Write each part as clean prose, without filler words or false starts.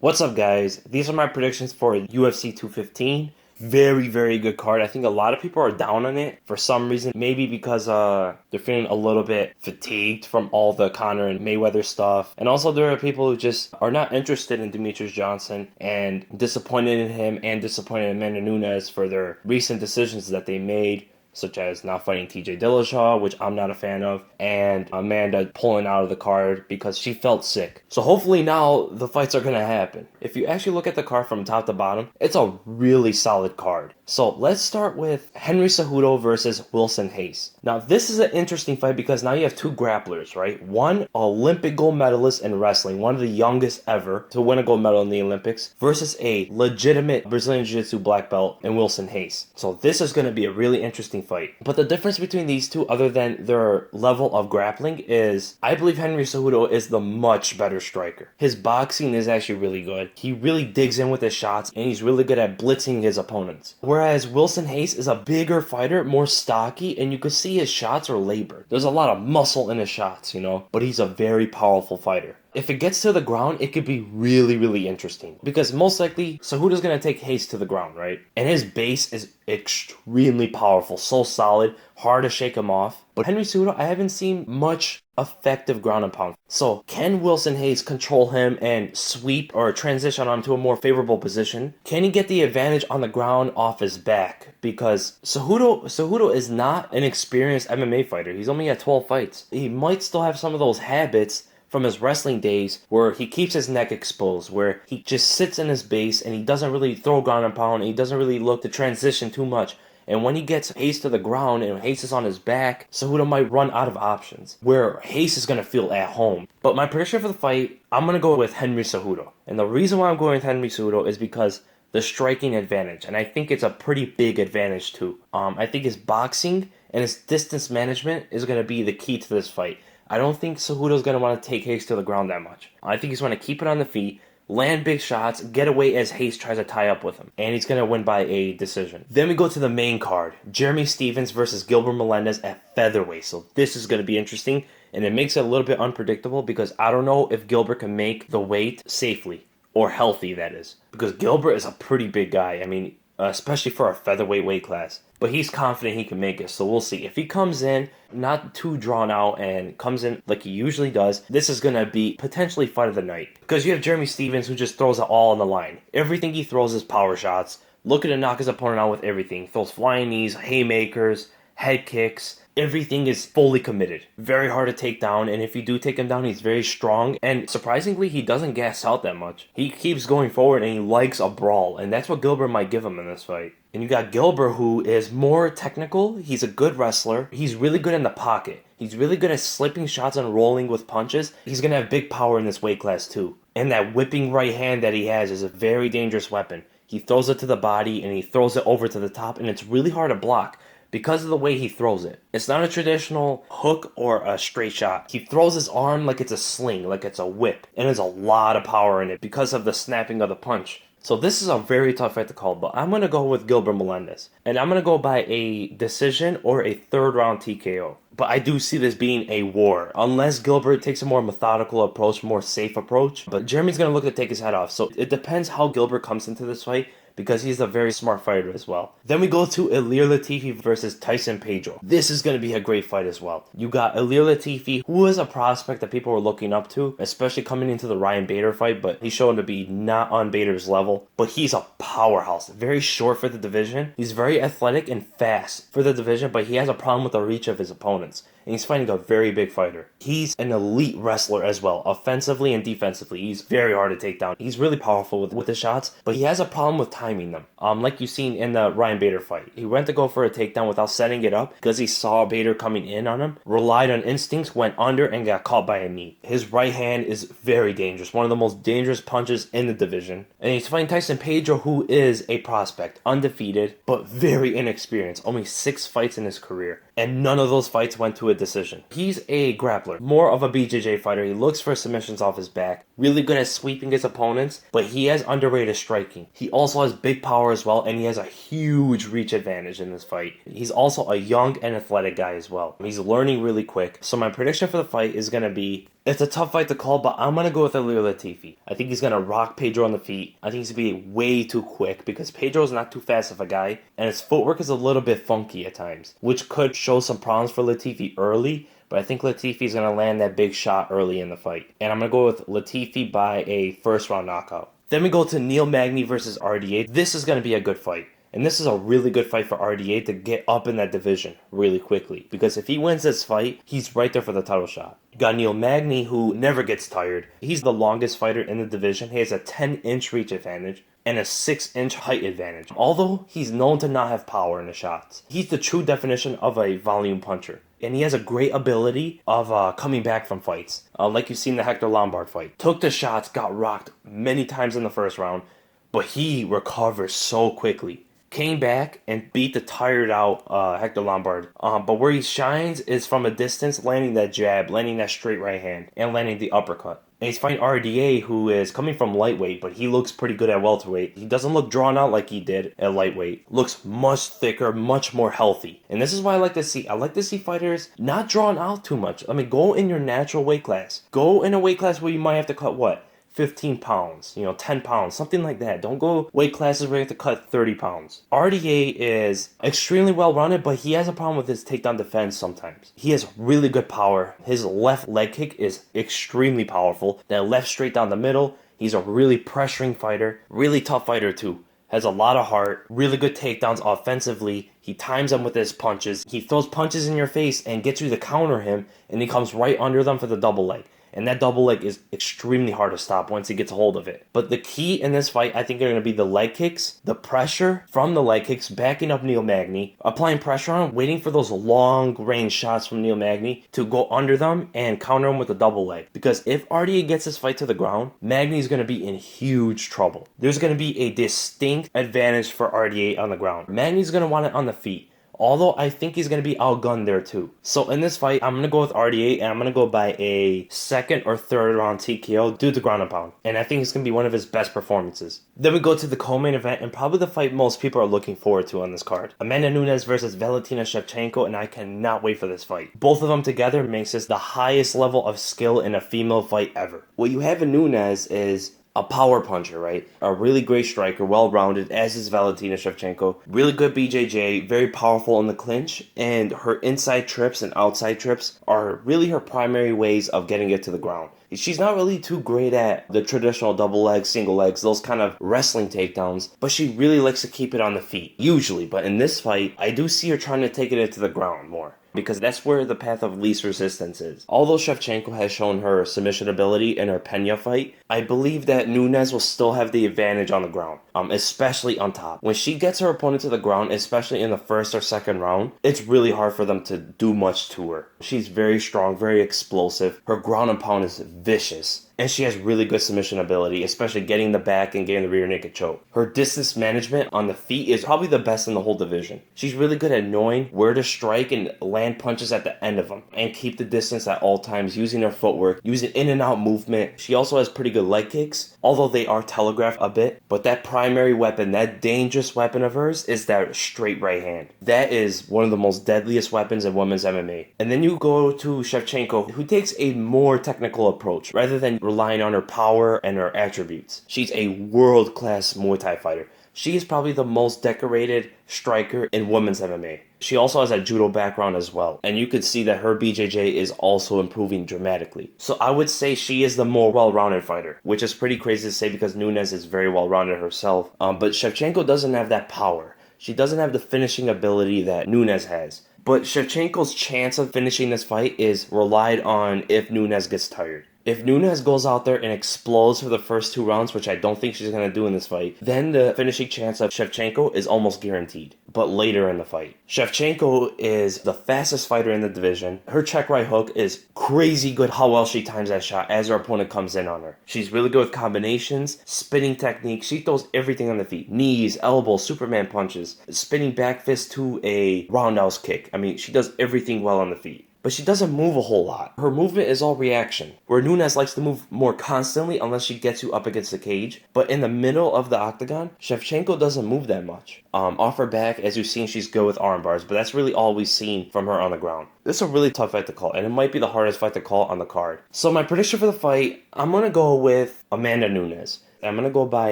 What's up, guys? These are my predictions for UFC 215. Very, very good card. I think a lot of people are down on it for some reason. Maybe because they're feeling a little bit fatigued from all the Conor and Mayweather stuff. And also there are people who just are not interested in Demetrious Johnson and disappointed in him and disappointed in Amanda Nunes for their recent decisions that they made, such as not fighting TJ Dillashaw, which I'm not a fan of, and Amanda pulling out of the card because she felt sick. So hopefully now the fights are going to happen. If you actually look at the card from top to bottom, it's a really solid card. So let's start with Henry Cejudo versus Wilson Hayes. Now this is an interesting fight because now you have two grapplers, right? One Olympic gold medalist in wrestling, one of the youngest ever to win a gold medal in the Olympics, versus a legitimate Brazilian Jiu-Jitsu black belt in Wilson Hayes. So this is going to be a really interesting fight. But the difference between these two, other than their level of grappling, is I believe Henry Cejudo is the much better striker. His boxing is actually really good. He really digs in with his shots, and he's really good at blitzing his opponents. Whereas Wilson Hayes is a bigger fighter, more stocky, and you can see his shots are labored. There's a lot of muscle in his shots, but he's a very powerful fighter. If it gets to the ground, it could be really, really interesting. Because most likely, Cejudo's going to take Hayes to the ground, right? And his base is extremely powerful, so solid, hard to shake him off. But Henry Cejudo, I haven't seen much effective ground and pound. So can Wilson Hayes control him and sweep or transition onto a more favorable position? Can he get the advantage on the ground off his back? Because Cejudo is not an experienced MMA fighter. He's only had 12 fights. He might still have some of those habits from his wrestling days where he keeps his neck exposed, where he just sits in his base and he doesn't really throw ground and pound, and he doesn't really look to transition too much. And when he gets Hayes to the ground and Hayes is on his back, Cejudo might run out of options, where Hayes is going to feel at home. But my prediction for the fight, I'm going to go with Henry Cejudo. And the reason why I'm going with Henry Cejudo is because the striking advantage, and I think it's a pretty big advantage too. I think his boxing and his distance management is going to be the key to this fight. I don't think Cejudo's going to want to take Hayes to the ground that much. I think he's going to keep it on the feet, land big shots, get away as Hayes tries to tie up with him. And he's going to win by a decision. Then we go to the main card. Jeremy Stephens versus Gilbert Melendez at featherweight. So this is going to be interesting. And it makes it a little bit unpredictable because I don't know if Gilbert can make the weight safely. Or healthy, that is. Because Gilbert is a pretty big guy. I mean, especially for a featherweight weight class. But he's confident he can make it, so we'll see. If he comes in not too drawn out and comes in like he usually does, this is going to be potentially fight of the night. Because you have Jeremy Stephens who just throws it all on the line. Everything he throws is power shots. Looking to knock his opponent out with everything. He throws flying knees, haymakers, head kicks. Everything is fully committed. Very hard to take down, and if you do take him down, he's very strong. And surprisingly, he doesn't gas out that much. He keeps going forward, and he likes a brawl, and that's what Gilbert might give him in this fight. And you got Gilbert, who is more technical. He's a good wrestler. He's really good in the pocket. He's really good at slipping shots and rolling with punches. He's going to have big power in this weight class, too. And that whipping right hand that he has is a very dangerous weapon. He throws it to the body, and he throws it over to the top, and it's really hard to block. Because of the way he throws it. It's not a traditional hook or a straight shot. He throws his arm like it's a sling, like it's a whip. And there's a lot of power in it because of the snapping of the punch. So this is a very tough fight to call, but I'm going to go with Gilbert Melendez. And I'm going to go by a decision or a third round TKO. But I do see this being a war. Unless Gilbert takes a more methodical approach, more safe approach. But Jeremy's going to look to take his head off. So it depends how Gilbert comes into this fight, because he's a very smart fighter as well. Then we go to Ilir Latifi versus Tyson Pedro. This is going to be a great fight as well. You got Ilir Latifi, who is a prospect that people were looking up to, especially coming into the Ryan Bader fight, but he's shown to be not on Bader's level. But he's a powerhouse. Very short for the division. He's very athletic and fast for the division, but he has a problem with the reach of his opponents. And he's fighting a very big fighter. He's an elite wrestler as well, offensively and defensively. He's very hard to take down. He's really powerful with his shots, but he has a problem with timing them. Like you've seen in the Ryan Bader fight. He went to go for a takedown without setting it up because he saw Bader coming in on him, relied on instincts, went under, and got caught by a knee. His right hand is very dangerous, one of the most dangerous punches in the division. And he's fighting Tyson Pedro, who is a prospect, undefeated, but very inexperienced. Only 6 fights in his career. and none of those fights went to a decision. He's a grappler, more of a BJJ fighter. He looks for submissions off his back, really good at sweeping his opponents, but he has underrated striking. He also has big power as well, and he has a huge reach advantage in this fight. He's also a young and athletic guy as well. He's learning really quick. So my prediction for the fight is going to be, it's a tough fight to call, but I'm going to go with Latifi. I think he's going to rock Pedro on the feet. I think he's going to be way too quick because Pedro's not too fast of a guy, and his footwork is a little bit funky at times, which could show some problems for Latifi early, but I think Latifi is going to land that big shot early in the fight. And I'm going to go with Latifi by a first round knockout. Then we go to Neil Magny versus RDA. This is going to be a good fight. And this is a really good fight for RDA to get up in that division really quickly. Because if he wins this fight, he's right there for the title shot. You got Neil Magny, who never gets tired. He's the longest fighter in the division. He has a 10-inch reach advantage and a 6-inch height advantage. Although he's known to not have power in the shots, he's the true definition of a volume puncher. And he has a great ability of coming back from fights. Like you've seen the Hector Lombard fight. Took the shots, got rocked many times in the first round, but he recovers so quickly. Came back and beat the tired out Hector Lombard. But where he shines is from a distance, landing that jab, landing that straight right hand, and landing the uppercut. And he's fighting RDA, who is coming from lightweight, but he looks pretty good at welterweight. He doesn't look drawn out like he did at lightweight. Looks much thicker, much more healthy. And this is why I like to see. I like to see fighters not drawn out too much. I mean, go in your natural weight class. Go in a weight class where you might have to cut, 15 pounds, 10 pounds, something like that. Don't go weight classes where you have to cut 30 pounds. RDA is extremely well rounded, but he has a problem with his takedown defense sometimes. He has really good power. His left leg kick is extremely powerful. That left straight down the middle. He's a really pressuring fighter, really tough fighter too. Has a lot of heart, really good takedowns offensively. He times them with his punches. He throws punches in your face and gets you to counter him, and he comes right under them for the double leg. And that double leg is extremely hard to stop once he gets a hold of it. But the key in this fight, I think, are going to be the leg kicks, the pressure from the leg kicks, backing up Neil Magny, applying pressure on him, waiting for those long-range shots from Neil Magny to go under them and counter him with a double leg. Because if RDA gets this fight to the ground, Magny's going to be in huge trouble. There's going to be a distinct advantage for RDA on the ground. Magny's going to want it on the feet. Although I think he's going to be outgunned there too. So in this fight, I'm going to go with RDA, and I'm going to go by a second or third round TKO due to ground and pound. And I think it's going to be one of his best performances. Then we go to the co-main event, and probably the fight most people are looking forward to on this card. Amanda Nunes versus Valentina Shevchenko, and I cannot wait for this fight. Both of them together makes this the highest level of skill in a female fight ever. What you have in Nunes is a power puncher, right? A really great striker, well-rounded, as is Valentina Shevchenko. Really good BJJ, very powerful in the clinch, and her inside trips and outside trips are really her primary ways of getting it to the ground. She's not really too great at the traditional double legs, single legs, those kind of wrestling takedowns, but she really likes to keep it on the feet, usually. But in this fight, I do see her trying to take it into the ground more, because that's where the path of least resistance is. Although Shevchenko has shown her submission ability in her Pena fight, I believe that Nunes will still have the advantage on the ground, especially on top. When she gets her opponent to the ground, especially in the first or second round, it's really hard for them to do much to her. She's very strong, very explosive. Her ground and pound is vicious. And she has really good submission ability, especially getting the back and getting the rear naked choke. Her distance management on the feet is probably the best in the whole division. She's really good at knowing where to strike and land punches at the end of them and keep the distance at all times, using her footwork, using in and out movement. She also has pretty good leg kicks, although they are telegraphed a bit. But that primary weapon, that dangerous weapon of hers, is that straight right hand. That is one of the most deadliest weapons in women's MMA. And then you go to Shevchenko, who takes a more technical approach rather than relying on her power and her attributes. She's a world-class Muay Thai fighter. She is probably the most decorated striker in women's MMA. She also has a judo background as well, and you could see that her BJJ is also improving dramatically. So I would say she is the more well-rounded fighter, which is pretty crazy to say because Nunes is very well-rounded herself. But Shevchenko doesn't have that power. She doesn't have the finishing ability that Nunes has. But Shevchenko's chance of finishing this fight is relied on if Nunes gets tired. If Nunes goes out there and explodes for the first 2 rounds, which I don't think she's going to do in this fight, then the finishing chance of Shevchenko is almost guaranteed. But later in the fight, Shevchenko is the fastest fighter in the division. Her check right hook is crazy good how well she times that shot as her opponent comes in on her. She's really good with combinations, spinning technique. She throws everything on the feet. Knees, elbows, Superman punches, spinning back fist to a roundhouse kick. I mean, she does everything well on the feet. But she doesn't move a whole lot. Her movement is all reaction, where Nunes likes to move more constantly unless she gets you up against the cage. But in the middle of the octagon, Shevchenko doesn't move that much. Off her back, as you've seen, she's good with arm bars, but that's really all we've seen from her on the ground. This is a really tough fight to call, and it might be the hardest fight to call on the card. So my prediction for the fight, I'm going to go with Amanda Nunes. I'm either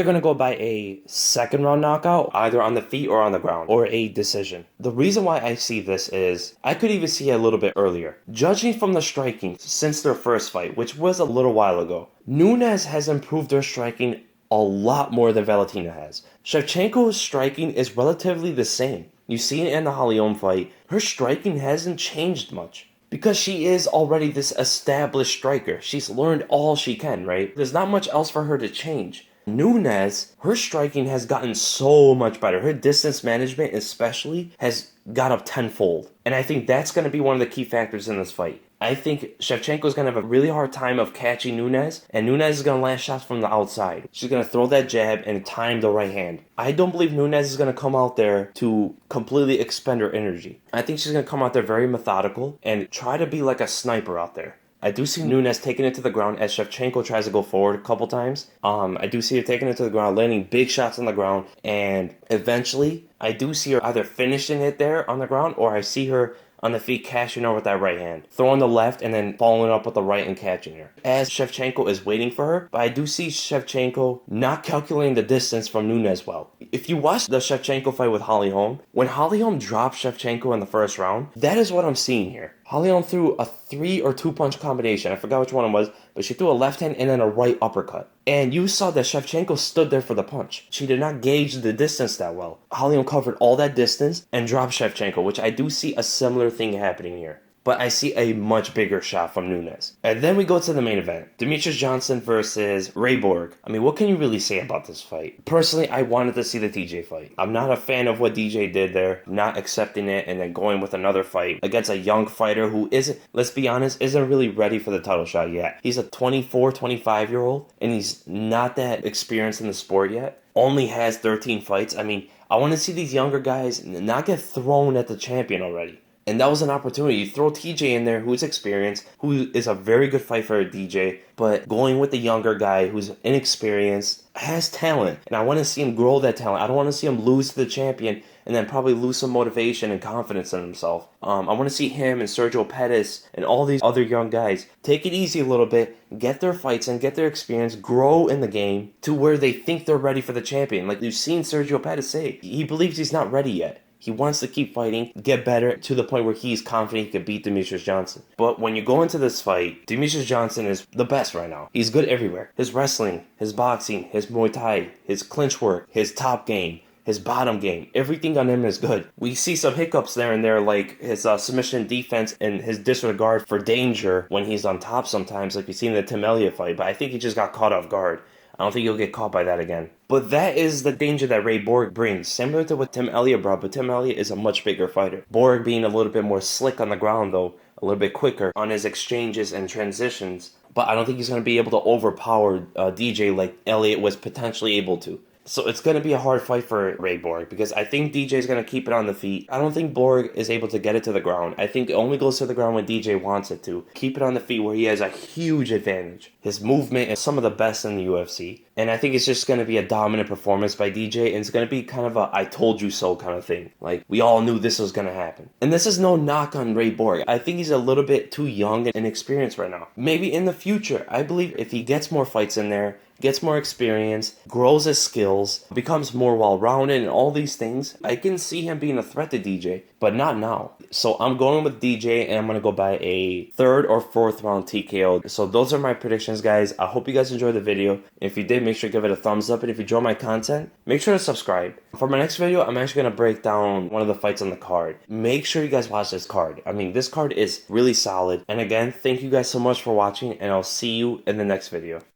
going to go by a second round knockout, either on the feet or on the ground, or a decision. The reason why I see this is, I could even see it a little bit earlier. Judging from the striking since their first fight, which was a little while ago, Nunes has improved their striking a lot more than Valentina has. Shevchenko's striking is relatively the same. You see it in the Holly fight, her striking hasn't changed much. Because she is already this established striker. She's learned all she can, right? There's not much else for her to change. Nunes, her striking has gotten so much better. Her distance management especially has got up tenfold. And I think that's going to be one of the key factors in this fight. I think Shevchenko is going to have a really hard time of catching Nunes, and Nunes is going to land shots from the outside. She's going to throw that jab and time the right hand. I don't believe Nunes is going to come out there to completely expend her energy. I think she's going to come out there very methodical and try to be like a sniper out there. I do see Nunes taking it to the ground as Shevchenko tries to go forward a couple times. I do see her taking it to the ground, landing big shots on the ground, and eventually I do see her either finishing it there on the ground, or I see her on the feet cashing her with that right hand, throwing the left and then following up with the right and catching her. As Shevchenko is waiting for her, but I do see Shevchenko not calculating the distance from Nunes well. If you watch the Shevchenko fight with Holly Holm, when Holly Holm dropped Shevchenko in the first round, that is what I'm seeing here. Holly Holm threw a 3 or 2 punch combination. I forgot which one it was, but she threw a left hand and then a right uppercut. And you saw that Shevchenko stood there for the punch. She did not gauge the distance that well. Holly Holm covered all that distance and dropped Shevchenko, which I do see a similar thing happening here. But I see a much bigger shot from Nunes. And then we go to the main event. Demetrious Johnson versus Ray Bourque. I mean, what can you really say about this fight? Personally, I wanted to see the DJ fight. I'm not a fan of what DJ did there, not accepting it and then going with another fight against a young fighter who isn't, let's be honest, isn't really ready for the title shot yet. He's a 24, 25-year-old, and he's not that experienced in the sport yet. Only has 13 fights. I mean, I want to see these younger guys not get thrown at the champion already. And that was an opportunity. You throw TJ in there, who's experienced, who is a very good fight for a DJ, but going with the younger guy who's inexperienced, has talent. And I want to see him grow that talent. I don't want to see him lose to the champion and then probably lose some motivation and confidence in himself. I want to see him and Sergio Pettis and all these other young guys take it easy a little bit, get their fights and get their experience, grow in the game to where they think they're ready for the champion. Like you've seen Sergio Pettis say, he believes he's not ready yet. He wants to keep fighting, get better to the point where he's confident he can beat Demetrious Johnson. But when you go into this fight, Demetrious Johnson is the best right now. He's good everywhere. His wrestling, his boxing, his Muay Thai, his clinch work, his top game, his bottom game, everything on him is good. We see some hiccups there and there, like his submission defense and his disregard for danger when he's on top sometimes, like we see in the Tim Elliott fight, but I think he just got caught off guard. I don't think he'll get caught by that again. But that is the danger that Ray Bourque brings, similar to what Tim Elliott brought, but Tim Elliott is a much bigger fighter. Bourque being a little bit more slick on the ground, though, a little bit quicker on his exchanges and transitions. But I don't think he's going to be able to overpower DJ like Elliott was potentially able to. So it's going to be a hard fight for Ray Bourque because I think DJ is going to keep it on the feet. I don't think Bourque is able to get it to the ground. I think it only goes to the ground when DJ wants it to. Keep it on the feet where he has a huge advantage. His movement is some of the best in the UFC. And I think it's just going to be a dominant performance by DJ. And it's going to be kind of a I told you so kind of thing. Like, we all knew this was going to happen. And this is no knock on Ray Bourque. I think he's a little bit too young and inexperienced right now. Maybe in the future, I believe if he gets more fights in there gets more experience, grows his skills, becomes more well-rounded, and all these things, I can see him being a threat to DJ, but not now. So I'm going with DJ, and I'm going to go by a 3rd or 4th round TKO. So those are my predictions, guys. I hope you guys enjoyed the video. If you did, make sure to give it a thumbs up, and if you enjoy my content, make sure to subscribe. For my next video, I'm actually going to break down one of the fights on the card. Make sure you guys watch this card. I mean, this card is really solid. And again, thank you guys so much for watching, and I'll see you in the next video.